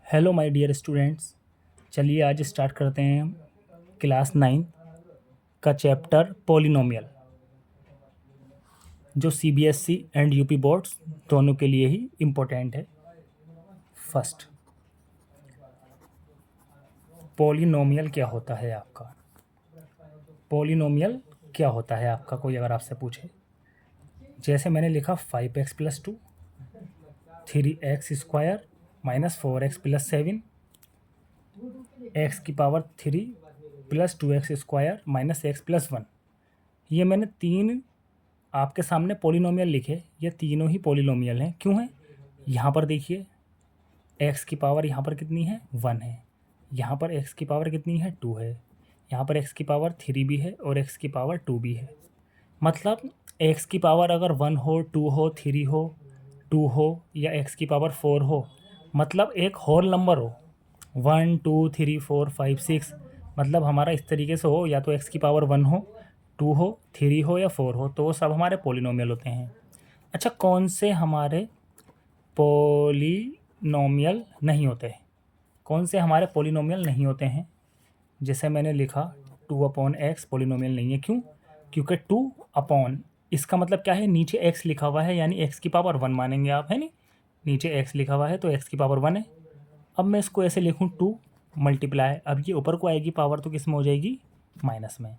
Hello my dear students. चलिए आज start करते हैं क्लास 9 का चैप्टर पॉलिनोमियल, जो सीबीएसई एंड यूपी बोर्ड्स दोनों के लिए ही इम्पोर्टेंट है। फर्स्ट, पॉलिनोमियल क्या होता है आपका? पॉलिनोमियल क्या होता है आपका, कोई अगर आपसे पूछे, जैसे मैंने लिखा 5x + 2 3x² - 4x + 7 x³ + 2x² - x + 1। ये मैंने तीन आपके सामने पॉलिनोमियल लिखे, ये तीनों ही पॉलिनोमियल हैं। क्यों हैं? यहाँ पर देखिए x की पावर यहाँ पर कितनी है 1 है, यहाँ पर x की पावर कितनी है 2 है, यहाँ पर x की पावर 3 भी है और x की पावर 2 भी है। मतलब x की पावर अगर 1 हो, 2 हो, 3 हो, 2 हो या x की पावर 4 हो, मतलब एक होल नंबर हो 1 2 3 4 5 6, मतलब हमारा इस तरीके से हो, या तो x की पावर 1 हो, 2 हो, 3 हो या 4 हो, तो वो सब हमारे पॉलिनोमियल होते हैं। अच्छा, कौन से हमारे पॉलिनोमियल नहीं होते हैं? कौन से हमारे पॉलिनोमियल नहीं होते हैं? जैसे मैंने लिखा 2/x पॉलिनोमियल नहीं है। क्यों? क्योंकि 2 इसका मतलब क्या है, नीचे x लिखा हुआ है, यानी x की पावर 1 मानेंगे आप, है नहीं? नीचे x लिखा हुआ है तो x की पावर 1 है। अब मैं इसको ऐसे लिखूँ 2 मल्टीप्लाई, अब ये ऊपर को आएगी पावर तो किस में हो जाएगी, माइनस में।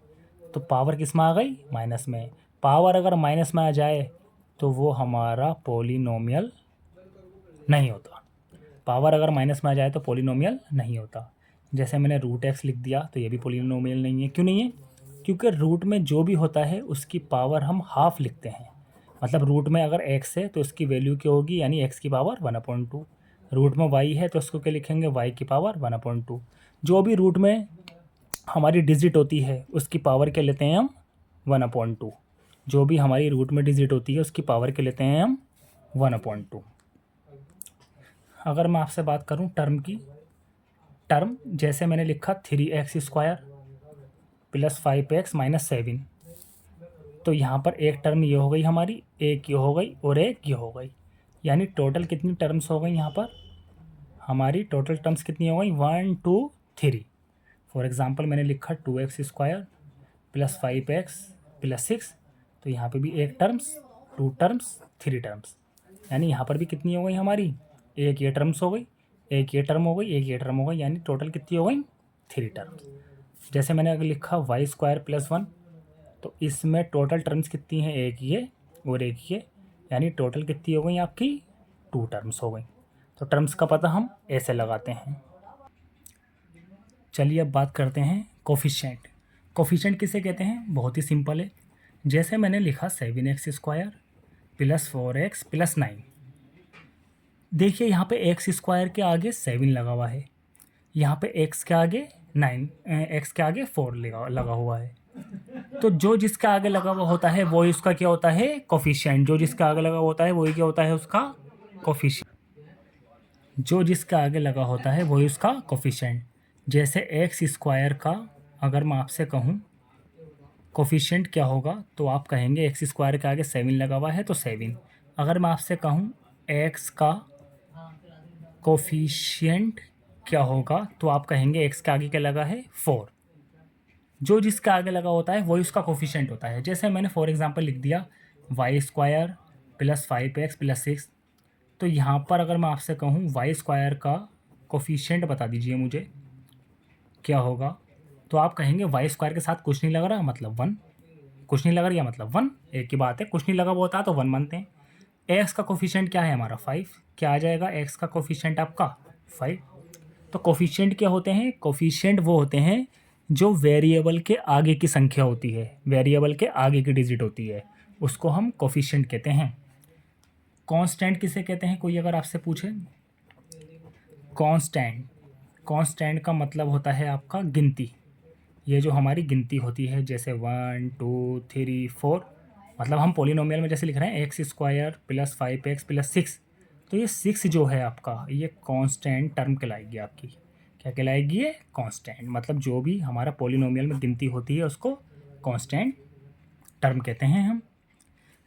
तो पावर किस में आ गई, माइनस में। पावर अगर माइनस में आ जाए तो वो हमारा पॉलिनोमियल नहीं होता। पावर अगर माइनस में आ जाए तो पॉलिनोमियल नहीं होता। जैसे मैंने √x लिख दिया तो ये भी पॉलिनोमियल नहीं है। क्यों नहीं है? क्योंकि रूट में जो भी होता है उसकी पावर हम हाफ लिखते हैं। मतलब रूट में अगर x है तो उसकी वैल्यू क्या होगी, यानी x की पावर 1/2। रूट में y है तो उसको क्या लिखेंगे, y की पावर 1/2। जो भी रूट में हमारी डिजिट होती है उसकी पावर क्या लेते हैं हम, 1/2। जो भी हमारी रूट में डिजिट होती है उसकी पावर क्या लेते हैं हम, 1/2। अगर मैं आपसे बात करूं टर्म की, टर्म जैसे मैंने लिखा 3x² + 5x - 7, तो यहाँ पर एक टर्म ये हो गई हमारी, एक ये हो गई और एक ये हो गई, यानी टोटल कितनी टर्म्स हो गई यहाँ पर हमारी? टोटल टर्म्स कितनी हो गई, 1 2 3। फॉर एग्जांपल मैंने लिखा 2x² + 5x + 6, तो यहाँ पे भी एक टर्म्स, 2 टर्म्स, 3 टर्म्स, यानी यहाँ पर भी कितनी हो गई हमारी, एक ये टर्म्स हो गई, एक ये टर्म हो गई, एक ये टर्म हो गई, यानी टोटल कितनी हो गई, 3 टर्म्स। जैसे मैंने अगर लिखा y² + 1, तो इसमें टोटल टर्म्स कितनी हैं, एक ये और एक ये, यानी टोटल कितनी हो गई आपकी, 2 टर्म्स हो गई। तो टर्म्स का पता हम ऐसे लगाते हैं। चलिए अब बात करते हैं कोफिशिएंट। कोफिशिएंट किसे कहते हैं? बहुत ही सिंपल है। जैसे मैंने लिखा 7x² + 4x + 9, देखिए यहाँ पे x² के आगे 7 लगा हुआ है, यहाँ पे x के आगे 9, x के आगे 4 लगा हुआ है। तो जो जिसके आगे लगा हुआ होता है वो उसका क्या होता है, कोफिशिएंट। जो जिसके आगे लगा होता है वही क्या होता है, उसका कोफिशिएंट। जो जिसके आगे लगा होता है वही उसका कोफिशिएंट। जैसे x² का अगर मैं आपसे कहूँ कोफिशिएंट क्या होगा, तो आप कहेंगे x² के आगे 7 लगा हुआ है तो 7। अगर मैं आपसे कहूँ x का कोफिशिएंट क्या होगा, तो आप कहेंगे x के आगे क्या लगा है, 4। जो जिसका आगे लगा होता है वही उसका कोफिशिएंट होता है। जैसे मैंने फॉर एग्जांपल लिख दिया y² + 5x + 6, तो यहाँ पर अगर मैं आपसे कहूँ y² का कोफिशिएंट बता दीजिए मुझे क्या होगा, तो आप कहेंगे y² के साथ कुछ नहीं लग रहा मतलब 1, कुछ नहीं लग रहा मतलब 1, एक ही बात है, कुछ नहीं लगा हुआ होता तो 1 मानते हैं। x का कोफिशिएंट क्या है हमारा 5, क्या आ जाएगा x का कोफिशिएंट आपका 5। तो कोफिशिएंट क्या होते हैं? कोफिशिएंट वो होते हैं जो वेरिएबल के आगे की संख्या होती है, वेरिएबल के आगे की डिजिट होती है, उसको हम कोफिशिएंट कहते हैं। कांस्टेंट किसे कहते हैं, कोई अगर आपसे पूछे? कांस्टेंट, कांस्टेंट का मतलब होता है आपका गिनती। ये जो हमारी गिनती होती है जैसे 1 2 3 4, मतलब हम पॉलिनोमियल में जैसे लिख रहे हैं x² + 5x + 6, तो ये 6 जो है आपका ये कांस्टेंट टर्म कहलाएगी आपकी। क्या कहलाएगी ये? कांस्टेंट। मतलब जो भी हमारा पॉलिनोमियल में गिनती होती है उसको कांस्टेंट टर्म कहते हैं हम।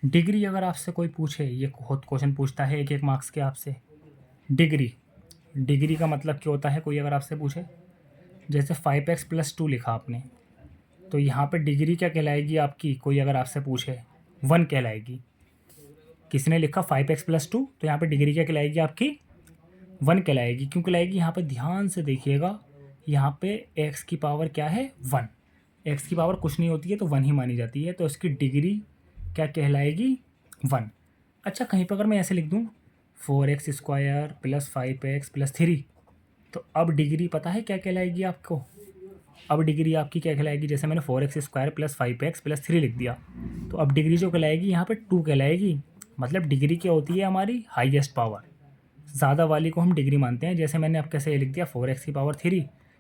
डिग्री अगर आपसे कोई पूछे, ये बहुत क्वेश्चन पूछता है एक एक मार्क्स के आपसे, डिग्री डिग्री का मतलब क्या होता है, कोई अगर आपसे पूछे, जैसे 5x + 2 लिखा आपने, तो यहाँ पे डिग्री क्या कहलाएगी आपकी, कोई अगर आपसे पूछे 1 कहलाएगी। किसी ने लिखा 5x + 2, तो यहाँ पे डिग्री क्या कहलाएगी आपकी, 1 कहलाएगी। क्यों कहलाएगी, यहाँ पे ध्यान से देखिएगा, यहाँ पे x की पावर क्या है, 1। x की पावर कुछ नहीं होती है तो 1 ही मानी जाती है, तो इसकी डिग्री क्या कहलाएगी, 1। अच्छा, कहीं पर अगर मैं ऐसे लिख दूँ 4x² + 5x + 3, तो अब डिग्री पता है क्या कहलाएगी आपको, अब डिग्री आपकी क्या कहलाएगी, जैसे मैंने 4x² + 5x + 3 लिख दिया, तो अब डिग्री जो कहलाएगी यहाँ पे 2 कहलाएगी। मतलब डिग्री क्या होती है हमारी, हाईएस्ट पावर, ज़्यादा वाली को हम डिग्री मानते हैं। जैसे मैंने अब कैसे ये लिख दिया 4x³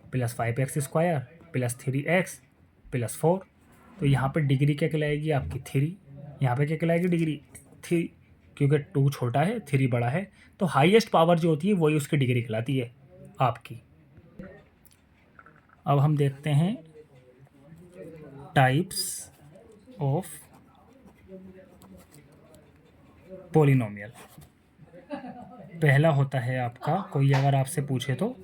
+ 5x² + 3x + 4, तो यहाँ पे डिग्री क्या कहलाएगी आपकी, 3। यहाँ पे क्या कहलाएगी डिग्री, 3, क्योंकि 2 छोटा है 3 बड़ा है, तो हाईएस्ट पावर जो होती है वही उसकी डिग्री कहलाती है आपकी। अब हम देखते हैं टाइप्स ऑफ पॉलिनोमियल। पहला होता है आपका, कोई अगर आपसे पूछे तो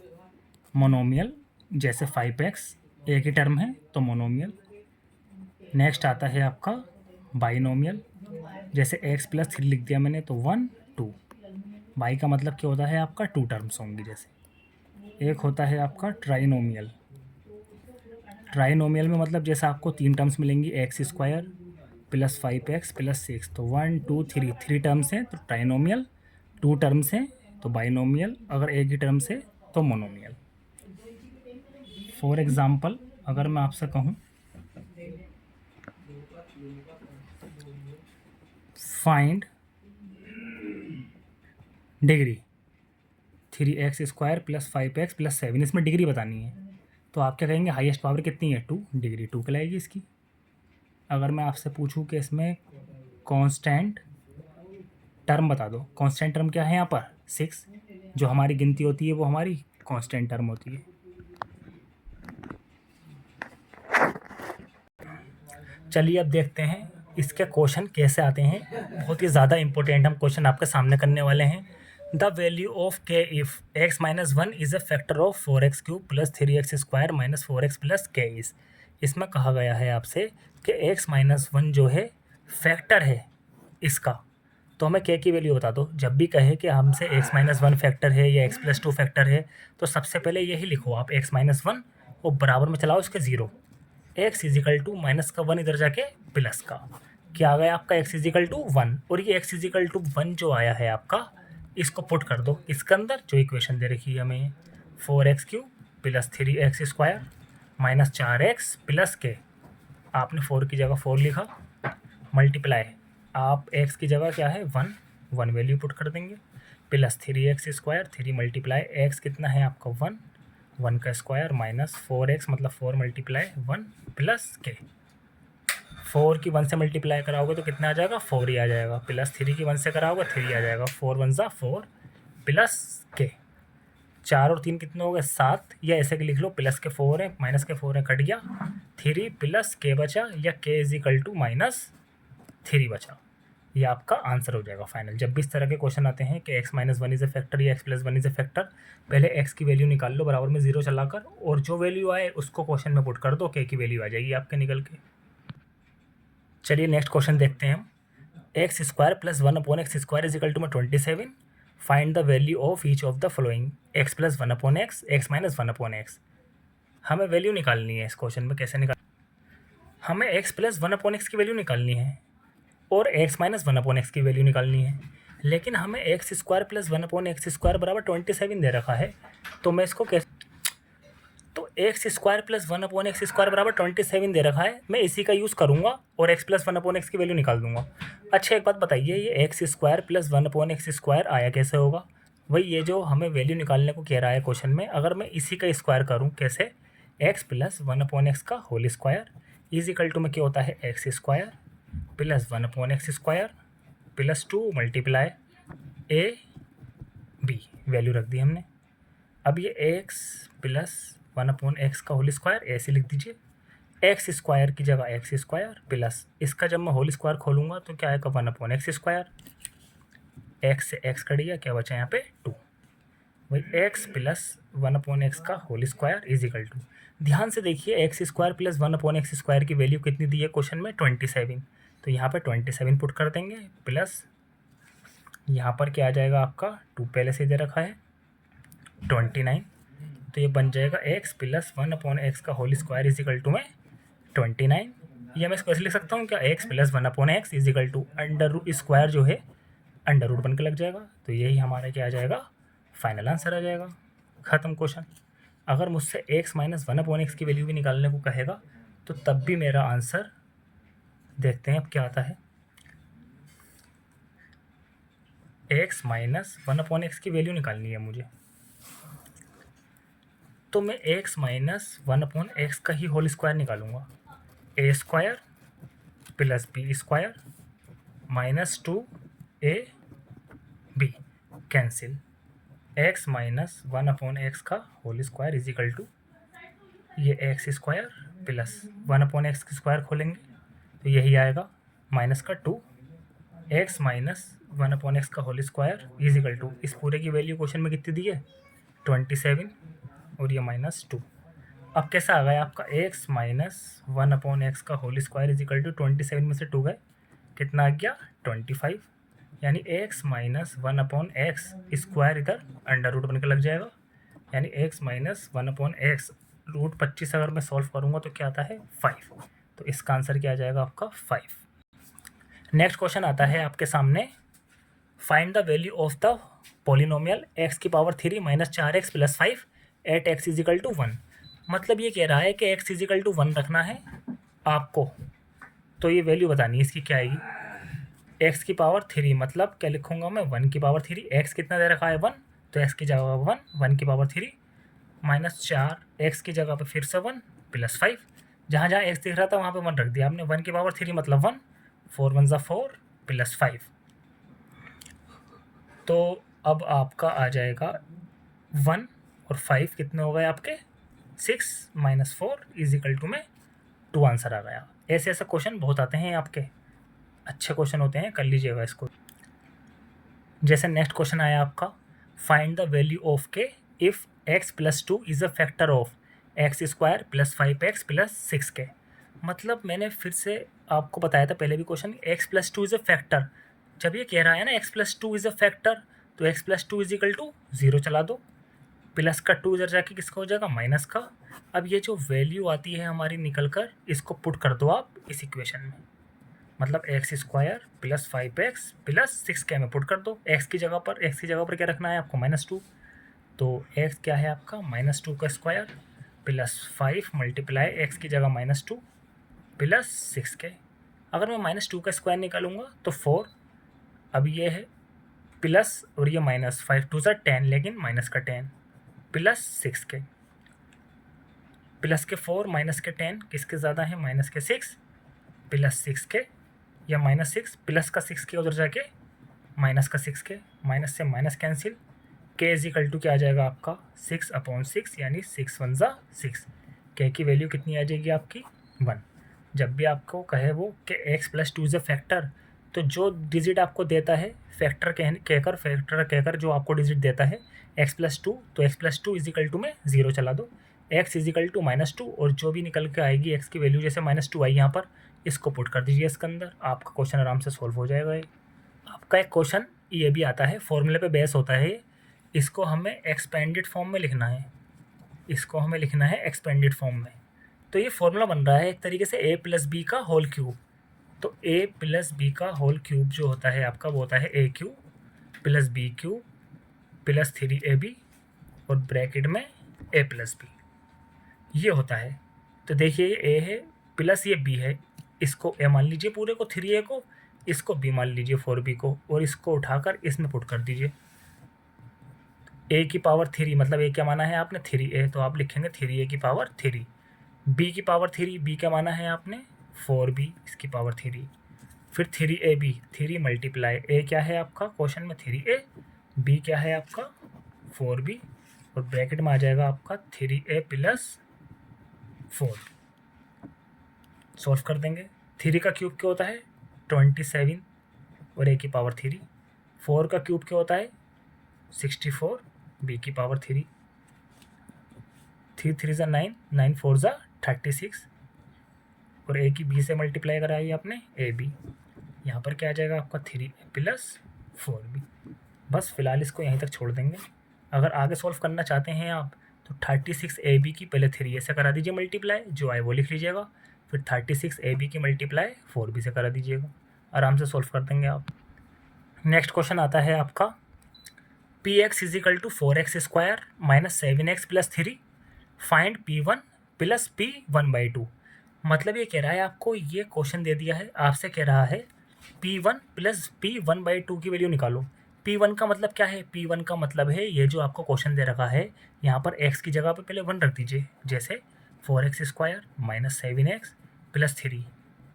मोनोमियल, जैसे 5x एक ही टर्म है तो मोनोमियल। नेक्स्ट आता है आपका बाइनोमियल, जैसे x + 3 लिख दिया मैंने तो 1 2। बाई का मतलब क्या होता है आपका, 2 टर्म्स होंगी जैसे। एक होता है आपका ट्राइनोमियल, ट्राइनोमियल में मतलब जैसे आपको 3 टर्म्स मिलेंगी, x² + 5x + 6, तो 1 2 3, 3 टर्म्स हैं तो ट्राइनोमियल, 2 टर्म्स हैं तो बाइनोमियल, अगर एक ही टर्म्स है तो मोनोमियल। फॉर एग्ज़ाम्पल अगर मैं आपसे कहूँ फाइंड डिग्री 3x² + 5x + 7, इसमें डिग्री बतानी है, तो आप क्या कहेंगे, हाईएस्ट पावर कितनी है, 2, डिग्री 2 कहलाएगी इसकी। अगर मैं आपसे पूछूं कि इसमें कांस्टेंट टर्म बता दो, कांस्टेंट टर्म क्या है यहाँ पर, 6, जो हमारी गिनती होती है वो हमारी कांस्टेंट टर्म होती है। चलिए अब देखते हैं इसके क्वेश्चन कैसे आते हैं, बहुत ही ज़्यादा इंपॉर्टेंट हम क्वेश्चन आपके सामने करने वाले हैं। The value of k if x - 1 is a factor of 4x³ + 3x² - 4x + k is. इसमें कहा गया है आपसे कि x - 1 जो है फैक्टर है इसका, तो हमें k की वैल्यू बता दो। जब भी कहे कि हमसे x - 1 फैक्टर है या x + 2 फैक्टर है, तो सबसे पहले यही लिखो आप x - 1 और बराबर में चलाओ इसके 0, x = माइनस का 1 इधर जाके प्लस का, क्या आ गया आपका x = 1, और ये x = 1 जो आया है आपका, इसको पुट कर दो इसके अंदर जो इक्वेशन दे रखी है हमें, 4x³ + 3x² - 4x + k। आपने 4 की जगह 4 लिखा, मल्टीप्लाई आप x की जगह क्या है 1 1 वैल्यू पुट कर देंगे, + 3x² 3 मल्टीप्लाई x कितना है आपका 1 1 का स्क्वायर - 4x मतलब 4 × 1 + k। 4 की 1 से मल्टीप्लाई कराओगे तो कितना आ जाएगा, 4 ही आ जाएगा, +3 की 1 से कराओगे 3 आ जाएगा, 4 1 ज़ा 4 + k। 4 और 3 कितने हो गए 7, या ऐसे कि लिख लो प्लस के 4 है माइनस के 4 है, कट गया, 3 + k बचा, या k = -3 बचा। ये आपका आंसर हो जाएगा फाइनल। जब भी इस तरह के क्वेश्चन आते हैं कि x - 1 इज़ अ फैक्टर या x + 1 इज़ अ फैक्टर, पहले x की वैल्यू निकाल लो बराबर में 0 चलाकर, और जो वैल्यू आए उसको क्वेश्चन में पुट कर दो, k की वैल्यू आ जाएगी आपके निकल के। चलिए नेक्स्ट क्वेश्चन देखते हैं हम। x² + 1/x² = 27, find the value of each of the following x + 1/x, x - 1/x। हमें वैल्यू निकालनी है इस क्वेश्चन में, कैसे निकाल, हमें x + 1/x की वैल्यू निकालनी है और x - 1/x की वैल्यू निकालनी है, लेकिन हमें x² + 1/x² = 27 दे रखा है, तो मैं इसको कैसे, तो x² + 1/x² = 27 दे रखा है, मैं इसी का यूज़ करूँगा और x + 1/x की वैल्यू निकाल दूंगा। अच्छा एक बात बताइए, ये x² + 1/x² आया कैसे होगा, वही ये जो हमें वैल्यू निकालने को कह रहा है क्वेश्चन में, अगर मैं इसी का स्क्वायर करूँ कैसे, x + 1/x का होल स्क्वायर = में क्या होता है x² + 1/x² + 2 multiply a b, value रख दी हमने। अब ये x + 1/x का होल स्क्वायर ऐसे लिख दीजिए, x² की जगह x² प्लस इसका जब मैं होल स्क्वायर खोलूँगा तो क्या आएगा 1/x², x से x कट गया, क्या बचा यहाँ पे 2, वही एक्स प्लस 1/x का whole square is equal to, ध्यान से देखिए x square plus 1/x square की वैल्यू कितनी दी है क्वेश्चन में 27, तो यहाँ पे 27 पुट कर देंगे प्लस यहाँ पर क्या आ जाएगा आपका 2 पहले से दे रखा है 29, तो ये बन जाएगा एक्स प्लस 1/x का whole square is equal to में 29। ये मैं इसको ऐसे लिख सकता हूँ क्या, x plus 1/x is equal to under root square जो है अंडर रूट बन के लग जाएगा, तो यही हमारा क्या आ जाएगा फाइनल आंसर आ जाएगा। ख़त्म क्वेश्चन। अगर मुझसे x माइनस 1/x की वैल्यू भी निकालने को कहेगा तो तब भी मेरा आंसर देखते हैं अब क्या आता है। x माइनस 1/x की वैल्यू निकालनी है मुझे, तो मैं x माइनस 1/x का ही होल स्क्वायर निकालूंगा, a square plus b square minus 2ab cancel, x minus 1/x का whole square is equal to ये एक्स स्क्वायर प्लस 1/x की स्क्वायर खोलेंगे तो यही आएगा माइनस का 2, एक्स माइनस 1/x का whole square is equal to, इस पूरे की वैल्यू क्वेश्चन में कितनी दी है 27 और ये -2। अब कैसा आ गया आपका एक्स माइनस 1/x का whole square is equal to 27 में से 2 गए कितना आ गया 25, यानी एक्स माइनस 1/x स्क्वायर इधर अंडर रूट बन के लग जाएगा, यानी एक्स माइनस 1/x रूट 25 अगर मैं सॉल्व करूँगा तो क्या आता है 5, तो इसका आंसर क्या आ जाएगा आपका 5। नेक्स्ट क्वेश्चन आता है आपके सामने, find the value of the polynomial x की power 3 minus 4x plus 5 at x is equal to 1। मतलब ये कह रहा है कि x इज इक्वल टू 1 रखना है आपको, तो ये वैल्यू बतानी है इसकी क्या आएगी। x की पावर 3 मतलब क्या लिखूंगा मैं 1 की पावर 3, x कितना दे रखा है 1, तो x की जगह 1 की पावर 3 माइनस 4 x की जगह पे फिर से 1 प्लस 5, जहाँ जहाँ x दिख रहा था वहाँ पे 1 रख दिया आपने, 1 की पावर 3 मतलब 1, 4 1 ज़ा 4 प्लस 5, तो अब आपका आ जाएगा 1 और 5 कितने हो गए आपके 6 माइनस 4 इज इक्वल टू में 2 आंसर आ गया। ऐसे ऐसे क्वेश्चन बहुत आते हैं आपके, अच्छे क्वेश्चन होते हैं, कर लीजिएगा इसको। जैसे नेक्स्ट क्वेश्चन आया आपका, फाइंड द वैल्यू ऑफ के if x plus 2 is a factor of x square plus 5x plus 6 के। मतलब मैंने फिर से आपको बताया था पहले भी question, x plus 2 is a factor, जब ये कह रहा है ना x plus 2 is a factor तो x plus 2 is equal to 0 चला दो, प्लस का 2 इधर जाके किसका हो जाएगा माइनस का। अब ये जो वैल्यू आती है हमारी निकल कर, इसको पुट कर दो आप इस इक्वेशन में, मतलब x square plus 5x plus 6k में पुट कर दो, x की जगह पर क्या रखना है आपको -2, तो x क्या है आपका -2 का स्क्वायर प्लस 5 मल्टीप्लाई x की जगह -2 प्लस 6k। अगर मैं -2 का स्क्वायर निकालूंगा तो 4, अब ये है प्लस और ये माइनस, 5 2 10 लेकिन माइनस का 10 प्लस 6k, प्लस के 4 माइनस के 10 किसके ज़्यादा है माइनस के 6 प्लस 6k या -6 प्लस का 6k उधर जाके माइनस का 6k, माइनस से minus cancel, k is equal to क्या आ जाएगा आपका 6/6 यानी 6 1 ज़ा 6, k की वैल्यू कितनी आ जाएगी आपकी 1। जब भी आपको कहे वो कि x plus 2 is a factor, तो जो डिजिट आपको देता है फैक्टर कहकर जो आपको डिजिट देता है x प्लस 2, तो x plus 2 is equal to में 0 चला दो, x इज इक्वल टू -2 और जो भी निकल के आएगी x की वैल्यू जैसे -2 आई यहाँ पर, इसको पुट कर दीजिए इसके अंदर, आपका क्वेश्चन आराम से सॉल्व हो जाएगा। आपका एक क्वेश्चन ये भी आता है, फॉर्मूले पे बेस होता है, इसको हमें एक्सपेंडेड फॉर्म में लिखना है, इसको हमें लिखना है एक्सपेंडेड फॉर्म में। तो ये फॉर्मूला बन रहा है एक तरीके से a प्लस बी का होल क्यूब, तो a प्लस बी का होल क्यूब जो होता है आपका वो होता है a cube plus B cube plus 3ab और ब्रैकेट में a प्लस बी, ये होता है। तो देखिए ये a है प्लस ये b है, इसको a मान लीजिए पूरे को 3a को, इसको b मान लीजिए 4b को, और इसको उठाकर इसमें पुट कर दीजिए। a की पावर 3 मतलब a क्या माना है आपने 3a, तो आप लिखेंगे 3a की पावर 3, b की पावर 3, b क्या माना है आपने 4b इसकी पावर 3, फिर 3ab 3 मल्टीप्लाई a क्या है आपका क्वेश्चन में 3a, b क्या है आपका 4b और ब्रैकेट में आ जाएगा आपका 3a प्लस 4। सॉल्व कर देंगे, 3 का क्यूब क्या होता है 27 और a की पावर 3, 4 का क्यूब क्या होता है 64 बी की पावर 3, 3 3 ज़ा 9, 9 4 ज़ा 36, और ए की बी से मल्टीप्लाई कराई आपने ए बी, यहाँ पर क्या आ जाएगा आपका 3 प्लस 4 बी। बस फिलहाल इसको यहीं तक छोड़ देंगे। अगर आगे सॉल्व करना चाहते हैं आप तो 36 ए बी की पहले 3 ए से करा दीजिए मल्टीप्लाई, जो आए वो लिख लीजिएगा, फिर 36 ए बी की मल्टीप्लाई 4 बी से करा दीजिएगा, आराम से सॉल्व कर देंगे आप। नेक्स्ट क्वेश्चन आता है आपका P x is equal to 4x square minus 7x plus 3, find P1 plus P1/2। मतलब ये कह रहा है आपको, ये क्वेश्चन दे दिया है, आपसे कह रहा है P1 प्लस P1/2 की वैल्यू निकालो। P1 का मतलब क्या है? P1 का मतलब है ये जो आपको क्वेश्चन दे रखा है, यहाँ पर x की जगह पे पहले 1 रख दीजिए, जैसे 4x square minus 7x plus 3।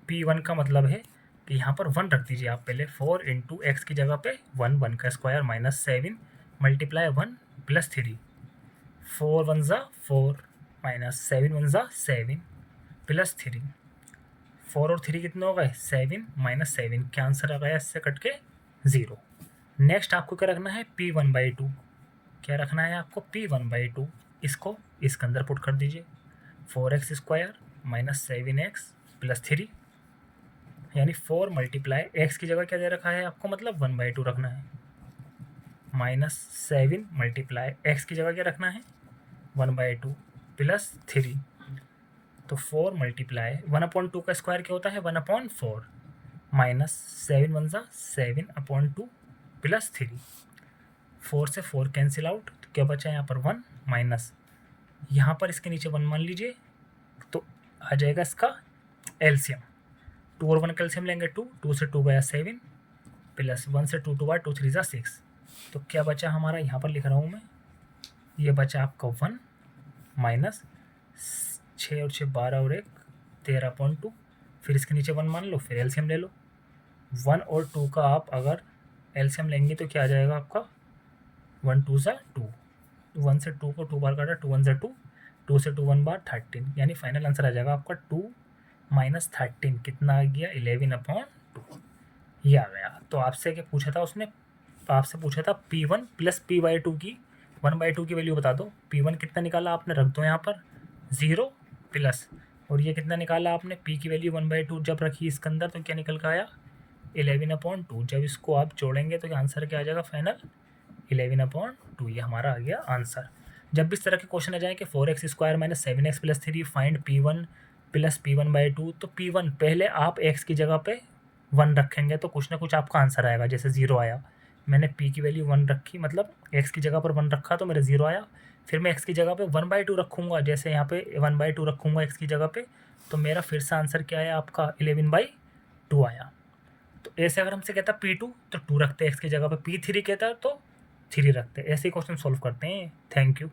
P1 का मतलब है कि यहाँ पर 1 रख दीजिए आप पहले, 4 इंटू एक्स की जगह पे 1, 1 का स्क्वायर माइनस 7 मल्टीप्लाई 1 प्लस 3, 4 1 ज़ा 4 माइनस 7 1 ज़ा 7 प्लस 3, 4 और 3 कितने हो गए? 7 माइनस 7, क्या आंसर आ गया इससे कट के? 0। नेक्स्ट आपको क्या रखना है? P1/2। क्या रखना है आपको? P1/2। इसको इसके अंदर पुट कर दीजिए, 4x square minus 7x plus 3, यानी 4 मल्टीप्लाई एक्स की जगह क्या दे रखा है आपको, मतलब 1/2 रखना है, माइनस 7 मल्टीप्लाई एक्स की जगह क्या रखना है? 1/2 प्लस 3, तो 4 मल्टीप्लाई 1/2 का स्क्वायर क्या होता है? 1/4, माइनस 7 1 ज़ा 7/2 प्लस 3, 4 से 4 कैंसिल आउट, तो क्या बचा यहाँ पर 1, माइनस यहाँ पर इसके नीचे 1 मान लीजिए, तो आ जाएगा इसका एलसीएम। 2 और 1 कैल्शियम लेंगे 2, 2 से 2 गया 7 प्लस 1 से 2 2 बार 2 3 ज़ा 6, तो क्या बचा हमारा? यहाँ पर लिख रहा हूँ मैं, ये बचा आपका 1 माइनस 6 और 6 12 और 1 13.2, फिर इसके नीचे 1 मान लो, फिर एलसीएम ले लो। 1 और 2 का आप अगर एलसीएम लेंगे तो क्या आ जाएगा आपका? 1 2 ज़ा 2, 1 से 2 को 2 बार काटा, 2 1 ज़ा 2, 2 से 2 1 बार 13, यानी फाइनल आंसर आ जाएगा आपका 2 माइनस 13, कितना आ गया? 11/2, ये आ गया। तो आपसे क्या पूछा था उसने? आपसे पूछा था P1 प्लस P/2 की 1/2 की वैल्यू बता दो। P1 कितना निकाला आपने? रख दो यहाँ पर 0 प्लस, और ये कितना निकाला आपने? P की वैल्यू 1/2 जब रखी इसके अंदर तो क्या निकल कर आया? 11/2। जब इसको आप जोड़ेंगे तो आंसर क्या आ जाएगा फाइनल? 11/2, ये हमारा आ गया आंसर। जब भी इस तरह के क्वेश्चन आ जाए कि 4x square minus 7x plus 3 find P1 plus P1/2, तो P1 पहले आप x की जगह पे 1 रखेंगे तो कुछ ना कुछ आपका आंसर आएगा, जैसे 0 आया, मैंने P की वैल्यू 1 रखी, मतलब x की जगह पर 1 रखा तो मेरा 0 आया। फिर मैं x की जगह पे 1/2 रखूँगा, जैसे यहाँ पे 1/2 रखूँगा x की जगह पे, तो मेरा फिर से आंसर क्या आया आपका? 11/2 आया। तो ऐसे अगर हमसे कहता P2 तो 2 रखते हैं x की जगह पे, P3 कहता तो 3 रखते हैं। ऐसे ही क्वेश्चन सॉल्व करते हैं। Thank you.